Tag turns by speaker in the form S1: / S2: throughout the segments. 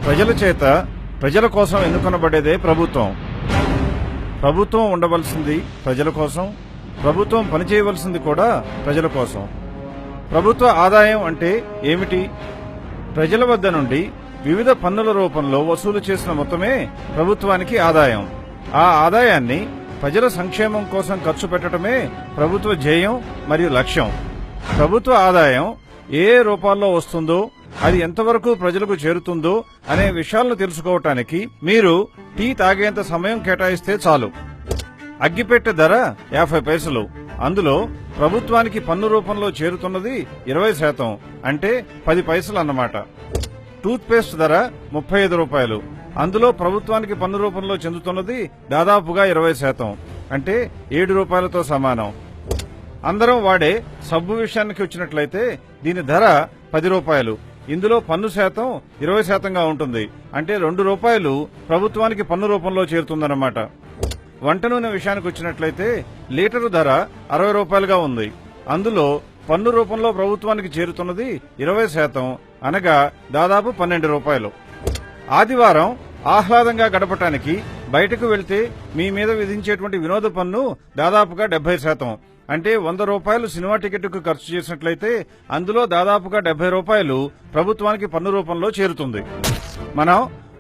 S1: ప్రజల చేత ప్రజల కోసం ఎన్నుకొనబడేదే ప్రభుత్వం. ప్రభుత్వం ఉండవలసింది ప్రజల కోసం, ప్రభుత్వం పనిచేయవలసింది కూడా ప్రజల కోసం. ప్రభుత్వ ఆదాయం అంటే ఏమిటి? ప్రజల వద్ద నుండి వివిధ పన్నుల రూపంలో వసూలు చేసిన మొత్తమే ప్రభుత్వానికి ఆదాయం. ఆ ఆదాయాన్ని ప్రజల సంక్షేమం కోసం ఖర్చు పెట్టడమే ప్రభుత్వ ధ్యేయం మరియు లక్ష్యం. ప్రభుత్వ ఆదాయం ఏ రూపాల్లో వస్తుందో, అది ఎంతవరకు ప్రజలకు చేరుతుందో అనే విషయాలను తెలుసుకోవటానికి మీరు టీ తాగేంత సమయం కేటాయిస్తే చాలు. అగ్గిపెట్టె ధర 50 పైసలు. అందులో ప్రభుత్వానికి పన్ను రూపంలో చేరుతున్నది 20%, అంటే 10 పైసలు అన్నమాట. టూత్ పేస్ట్ ధర 35 రూపాయలు. అందులో ప్రభుత్వానికి పన్ను రూపంలో చెందుతున్నది దాదాపుగా 20%, అంటే 7 రూపాయలతో సమానం. అందరం వాడే సబ్బు విషయానికి వచ్చినట్లయితే దీని ధర 10 రూపాయలు. ఇందులో పన్ను శాతం 20%గా ఉంటుంది, అంటే 2 రూపాయలు ప్రభుత్వానికి పన్ను రూపంలో చేరుతుందన్నమాట. వంట నూనె విషయానికి వచ్చినట్లయితే లీటరు ధర 60 రూపాయలుగా ఉంది. అందులో పన్ను రూపంలో ప్రభుత్వానికి చేరుతున్నది 20%, అనగా దాదాపు 12 రూపాయలు. ఆదివారం ఆహ్లాదంగా గడపటానికి బయటకు వెళ్తే మీ మీద విధించేటువంటి వినోద పన్ను దాదాపుగా 70%, అంటే 100 రూపాయలు సినిమా టికెట్కు ఖర్చు చేసినట్లయితే అందులో దాదాపుగా 70 రూపాయలు ప్రభుత్వానికి పన్ను రూపంలో చేరుతుంది. మనం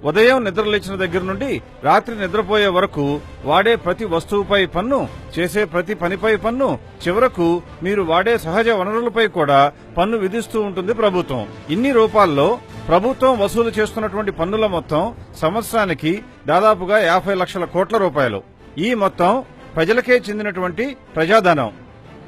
S1: ఉదయం నిద్రలేచిన దగ్గర నుండి రాత్రి నిద్రపోయే వరకు వాడే ప్రతి వస్తువుపై పన్ను, చేసే ప్రతి పనిపై పన్ను, చివరకు మీరు వాడే సహజ వనరులపై కూడా పన్ను విధిస్తూ ఉంటుంది ప్రభుత్వం. ఇన్ని రూపాల్లో ప్రభుత్వం వసూలు చేస్తున్నటువంటి పన్నుల మొత్తం సంవత్సరానికి దాదాపుగా 50 లక్షల కోట్ల రూపాయలు. ఈ మొత్తం ప్రజలకే చెందినటువంటి ప్రజాధనం.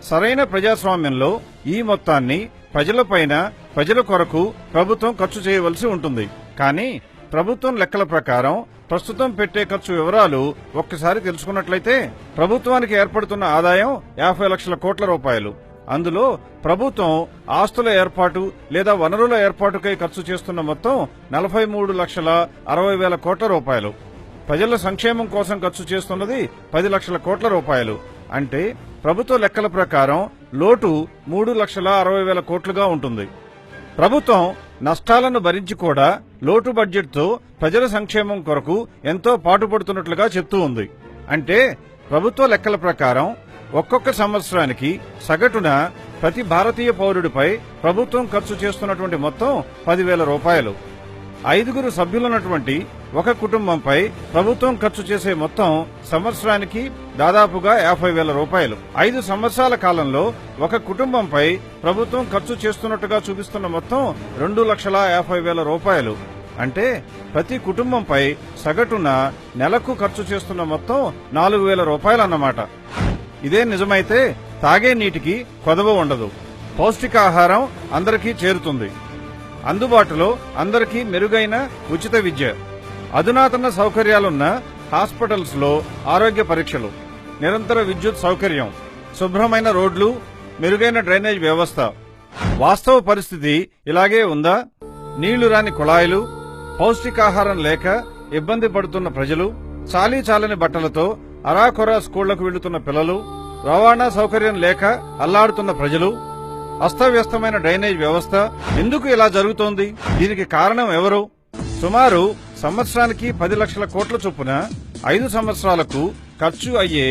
S1: సరైన ప్రజాస్వామ్యంలో ఈ మొత్తాన్ని ప్రజలపైన, ప్రజల కొరకు ప్రభుత్వం ఖర్చు చేయవలసి ఉంటుంది. కానీ ప్రభుత్వం లెక్కల ప్రకారం ప్రస్తుతం పెట్టే ఖర్చు వివరాలు ఒక్కసారి తెలుసుకున్నట్లయితే ప్రభుత్వానికి ఏర్పడుతున్న ఆదాయం 50 లక్షల కోట్ల రూపాయలు. అందులో ప్రభుత్వం ఆస్తుల ఏర్పాటు లేదా వనరుల ఏర్పాటుకై ఖర్చు చేస్తున్న మొత్తం 43,60,000 కోట్ల రూపాయలు. ప్రజల సంక్షేమం కోసం ఖర్చు చేస్తున్నది 10 లక్షల కోట్ల రూపాయలు. అంటే ప్రభుత్వ లెక్కల ప్రకారం లోటు 3,60,000 కోట్లుగా ఉంటుంది. ప్రభుత్వం నష్టాలను భరించి కూడా లోటు బడ్జెట్తో ప్రజల సంక్షేమం కొరకు ఎంతో పాటుపడుతున్నట్లుగా చెప్తూ ఉంది. అంటే ప్రభుత్వ లెక్కల ప్రకారం ఒక్కొక్క సంవత్సరానికి సగటున ప్రతి భారతీయ పౌరుడిపై ప్రభుత్వం ఖర్చు చేస్తున్నటువంటి మొత్తం 10,000 రూపాయలు. 5 సభ్యులున్నటువంటి ఒక కుటుంబంపై ప్రభుత్వం ఖర్చు చేసే మొత్తం సంవత్సరానికి దాదాపుగా 50,000 రూపాయలు. 5 సంవత్సరాల కాలంలో ఒక కుటుంబంపై ప్రభుత్వం ఖర్చు చేస్తున్నట్టుగా చూపిస్తున్న మొత్తం 2,50,000 రూపాయలు. అంటే ప్రతి కుటుంబంపై సగటున నెలకు ఖర్చు చేస్తున్న మొత్తం 4,000 రూపాయలు అన్నమాట. ఇదే నిజమైతే తాగే నీటికి కొదవ ఉండదు. పౌష్టికాహారం అందరికీ చేరుతుంది. అందుబాటులో అందరికీ మెరుగైన ఉచిత విద్య, అధునాతన సౌకర్యాలున్న హాస్పిటల్స్ లో ఆరోగ్య పరీక్షలు, నిరంతర విద్యుత్ సౌకర్యం, శుభ్రమైన రోడ్లు, మెరుగైన డ్రైనేజ్ వ్యవస్థ. వాస్తవ పరిస్థితి ఇలాగే ఉందా? నీళ్లు రాని కుళాయిలు, పౌష్టికాహారం లేక ఇబ్బంది పడుతున్న ప్రజలు, చాలీ చాలని బట్టలతో అరాకొరా స్కూళ్లకు వెళ్తున్న పిల్లలు, రవాణా సౌకర్యం లేక అల్లాడుతున్న ప్రజలు, అస్తవ్యస్తమైన డ్రైనేజ్ వ్యవస్థ. ఎందుకు ఇలా జరుగుతోంది? దీనికి కారణం ఎవరు? సుమారు సంవత్సరానికి 10 లక్షల కోట్ల చొప్పున 5 సంవత్సరాలకు ఖర్చు అయ్యే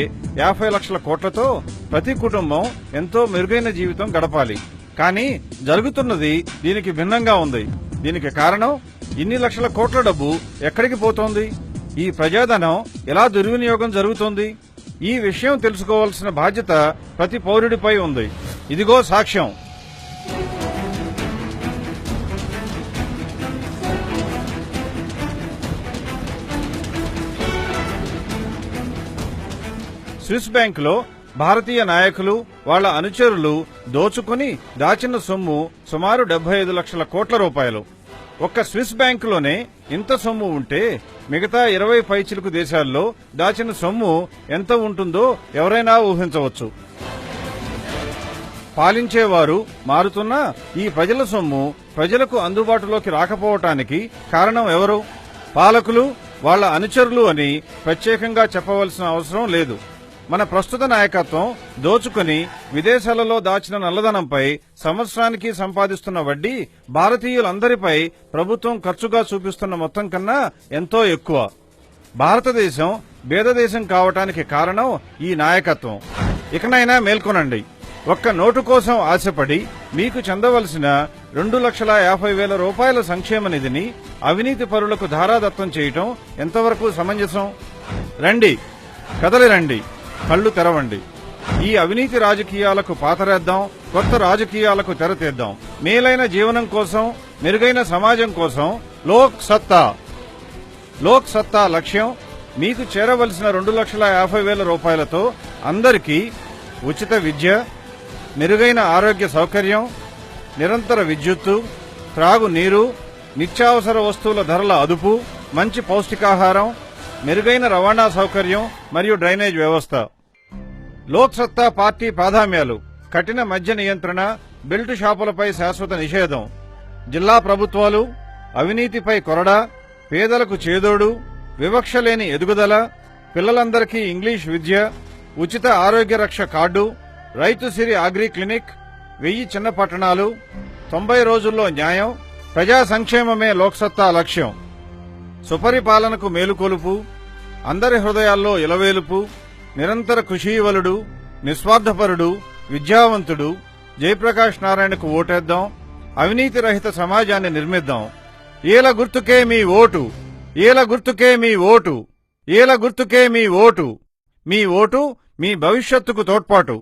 S1: 50 లక్షల కోట్లతో ప్రతి కుటుంబం ఎంతో మెరుగైన జీవితం గడపాలి. కానీ జరుగుతున్నది దీనికి భిన్నంగా ఉంది. దీనికి కారణం ఇన్ని లక్షల కోట్ల డబ్బు ఎక్కడికి పోతోంది? ఈ ప్రజాధనం ఎలా దుర్వినియోగం జరుగుతోంది? ఈ విషయం తెలుసుకోవాల్సిన బాధ్యత ప్రతి పౌరుడిపై ఉంది. ఇదిగో సాక్ష్యం. స్విస్ బ్యాంకులో భారతీయ నాయకులు, వాళ్ల అనుచరులు దోచుకుని దాచిన సొమ్ము సుమారు 75 లక్షల కోట్ల రూపాయలు. ఒక్క స్విస్ బ్యాంకులోనే ఇంత సొమ్ము ఉంటే మిగతా 20 పైచిలుకు దేశాల్లో దాచిన సొమ్ము ఎంత ఉంటుందో ఎవరైనా ఊహించవచ్చు. పాలించేవారు మారుతున్నా ఈ ప్రజల సొమ్ము ప్రజలకు అందుబాటులోకి రాకపోవటానికి కారణం ఎవరు? పాలకులు, వాళ్ల అనుచరులు అని ప్రత్యేకంగా చెప్పవలసిన అవసరం లేదు. మన ప్రస్తుత నాయకత్వం దోచుకుని విదేశాలలో దాచిన నల్లధనంపై సంవత్సరానికి సంపాదిస్తున్న వడ్డీ భారతీయులందరిపై ప్రభుత్వం ఖర్చుగా చూపిస్తున్న మొత్తం కన్నా ఎంతో ఎక్కువ. భారతదేశం బేదదేశం కావటానికి కారణం ఈ నాయకత్వం. ఇకనైనా మేల్కొనండి. ఒక్క నోటు కోసం ఆశపడి మీకు చెందవలసిన 2,50,000 రూపాయల సంక్షేమ నిధిని అవినీతి పరులకు ధారాదత్తం చేయటం ఎంతవరకు సమంజసం? రండి, కదలి రండి, కళ్లు తెరవండి. ఈ అవినీతి రాజకీయాలకు పాతరేద్దాం, కొత్త రాజకీయాలకు తెరతీద్దాం. మేలైన జీవనం కోసం, మెరుగైన సమాజం కోసం లోక్ సత్తా లక్ష్యం. మీకు చేరవలసిన 2,50,000 రూపాయలతో అందరికీ ఉచిత విద్య, మెరుగైన ఆరోగ్య సౌకర్యం, నిరంతర విద్యుత్తు, త్రాగునీరు, నిత్యావసర వస్తువుల ధరల అదుపు, మంచి పౌష్టికాహారం, మెరుగైన రవాణా సౌకర్యం మరియు డ్రైనేజ్ వ్యవస్థ. లోక్ సత్తా పార్టీ ప్రాధాన్యాలు: కఠిన మద్య నియంత్రణ, బెల్ట్ షాపులపై శాశ్వత నిషేధం, జిల్లా ప్రభుత్వాలు, అవినీతిపై కొరడా, పేదలకు చేదోడు, వివక్ష లేని ఎదుగుదల, పిల్లలందరికీ ఇంగ్లీష్ విద్య, ఉచిత ఆరోగ్య రక్ష కార్డు, రైతు సిరి అగ్రి క్లినిక్, 1000 చిన్న పట్టణాలు, 90 రోజుల్లో న్యాయం. ప్రజా సంక్షేమమే లోక్సత్తా లక్ష్యం. సుపరిపాలనకు మేలుకొలుపు, అందరి హృదయాల్లో ఇలవేలుపు, నిరంతర కృషీవలుడు, నిస్వార్థపరుడు, విద్యావంతుడు జయప్రకాష్ నారాయణకు ఓటేద్దాం. అవినీతి రహిత సమాజాన్ని నిర్మిద్దాం. ఏల గుర్తుకే మీ ఓటు, ఏల గుర్తుకే మీ ఓటు, ఏల గుర్తుకే మీ ఓటు. మీ ఓటు మీ భవిష్యత్తుకు తోడ్పాటు.